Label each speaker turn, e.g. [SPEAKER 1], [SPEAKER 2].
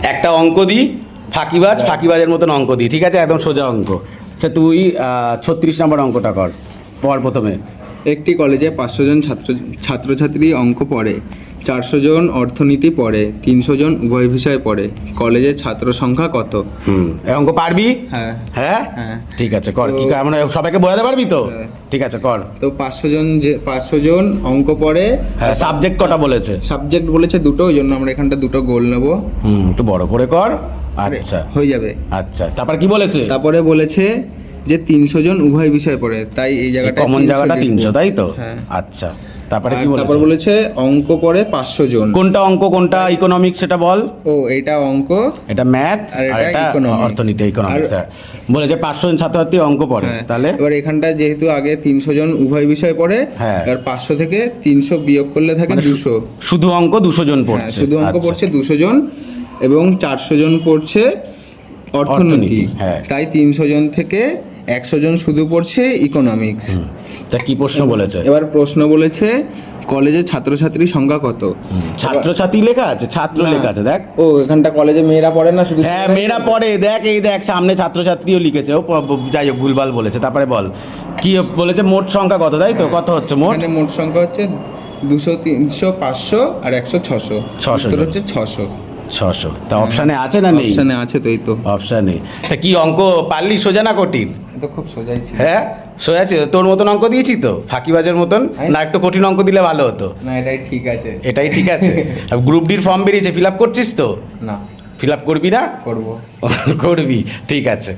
[SPEAKER 1] একটা অঙ্ক দিই, ফাঁকিবাজের মতন অঙ্ক দিই, ঠিক আছে? একদম সোজা অঙ্ক। আচ্ছা তুই 36 নম্বর অঙ্কটা কর, পর প্রথমে।
[SPEAKER 2] একটি কলেজে 500 জন ছাত্রছাত্রী অঙ্ক পড়ে, 400 জন অর্থনীতি পড়ে, 300 জন উভয় বিষয় পড়ে। কলেজের ছাত্র সংখ্যা কত?
[SPEAKER 1] এই অঙ্ক পারবি?
[SPEAKER 2] হ্যাঁ।
[SPEAKER 1] হ্যাঁ
[SPEAKER 2] হ্যাঁ।
[SPEAKER 1] ঠিক আছে, কর।
[SPEAKER 2] তো-
[SPEAKER 1] কি মানে সবাইকে বোঝাতে পারবি তো?
[SPEAKER 2] হ্যাঁ।
[SPEAKER 1] ঠিক আছে, কর।
[SPEAKER 2] তো 500 জন অঙ্ক পড়ে।
[SPEAKER 1] হ্যাঁ, সাবজেক্ট কটা বলেছে?
[SPEAKER 2] সাবজেক্ট বলেছে দুটো, ওই জন্য আমরা এখানটা দুটো গোল নেব।
[SPEAKER 1] একটু বড় করে কর। আচ্ছা
[SPEAKER 2] হয়ে যাবে।
[SPEAKER 1] আচ্ছা, তারপর কি বলেছে?
[SPEAKER 2] তারপরে বলেছে যে 300 জন উভয় বিষয় পড়ে, তাই এই জায়গাটা
[SPEAKER 1] কমন জায়গাটা 300, তাই তো?
[SPEAKER 2] হ্যাঁ।
[SPEAKER 1] আচ্ছা, তারপরে কি
[SPEAKER 2] তারপর
[SPEAKER 1] বলেছে?
[SPEAKER 2] বলেছে অঙ্ক পড়ে 500 জন।
[SPEAKER 1] কোনটা অঙ্ক কোনটা ইকোনমিক্স সেটা বল।
[SPEAKER 2] ও, এটা অঙ্ক,
[SPEAKER 1] এটা ম্যাথ
[SPEAKER 2] আর
[SPEAKER 1] আর
[SPEAKER 2] এটা
[SPEAKER 1] এটা
[SPEAKER 2] economics।
[SPEAKER 1] অর্থনীতি, ইকোনমিক্স।
[SPEAKER 2] আর-
[SPEAKER 1] বলেছে 500 জন ছাত্রছাত্রী অঙ্ক পড়ে,
[SPEAKER 2] হ্যাঁ।
[SPEAKER 1] তাহলে
[SPEAKER 2] এবার এখানটা যেহেতু আগে 300 জন উভয় বিষয় পড়ে,
[SPEAKER 1] হ্যাঁ।
[SPEAKER 2] এবার 500 থেকে 300 বিয়োগ করলে থাকে
[SPEAKER 1] মানে
[SPEAKER 2] 200।
[SPEAKER 1] শুধু অঙ্ক 200 জন
[SPEAKER 2] হ্যাঁ,
[SPEAKER 1] পড়ছে।
[SPEAKER 2] শুধু অঙ্ক
[SPEAKER 1] আচ্ছা।
[SPEAKER 2] পড়ছে 200 জন, এবং 400 জন পড়ছে অর্থনীতি।
[SPEAKER 1] অর্থনীতি, হ্যাঁ।
[SPEAKER 2] তাই 300 জন থেকে 100 জন শুধু পড়ছে ইকোনমিক্স।
[SPEAKER 1] তা কি প্রশ্ন বলেছে?
[SPEAKER 2] এবার প্রশ্ন বলেছে কলেজের ছাত্রছাত্রী সংখ্যা কত?
[SPEAKER 1] ছাত্রছাত্রী লেখা আছে, ছাত্র
[SPEAKER 2] না।
[SPEAKER 1] লেখা আছে, দেখ।
[SPEAKER 2] ও, এখানটা কলেজে মেয়েরা পড়ে না, শুধু
[SPEAKER 1] হ্যাঁ, মেয়েরা পড়ে, দেখ, এই দেখ সামনে ছাত্রছাত্রীও লিখেছে। ও যাই হোক, ভুলভাল বলেছে। তারপরে বল কি বলেছে, মোট সংখ্যা কত, তাই তো? কত হচ্ছে মোট?
[SPEAKER 2] এখানে মোট সংখ্যা হচ্ছে 200, 300, 500 আর 100, 600।
[SPEAKER 1] 600
[SPEAKER 2] উত্তর
[SPEAKER 1] জন।
[SPEAKER 2] হচ্ছে 600।
[SPEAKER 1] 600। তা অপশানে আছে না নেই?
[SPEAKER 2] অপশানে আছে তো, এই তো।
[SPEAKER 1] অপশানে। তা কি অঙ্ক পারলি, সোজা না কঠিন?
[SPEAKER 2] তো খুব সোজাই ছিল।
[SPEAKER 1] হ্যাঁ, সোজা ছিল। তোর মতন অঙ্ক দিয়েছি তো, ফাঁকিবাজের মতন? না একটু কঠিন অঙ্ক দিলে ভালো হতো?
[SPEAKER 2] না, এটাই ঠিক আছে।
[SPEAKER 1] এটাই ঠিক আছে। গ্রুপ ডির ফর্ম বেরিয়েছে, ফিল আপ করছিস তো?
[SPEAKER 2] না,
[SPEAKER 1] ফিল আপ করবি না?
[SPEAKER 2] করবো।
[SPEAKER 1] করবি, ঠিক আছে।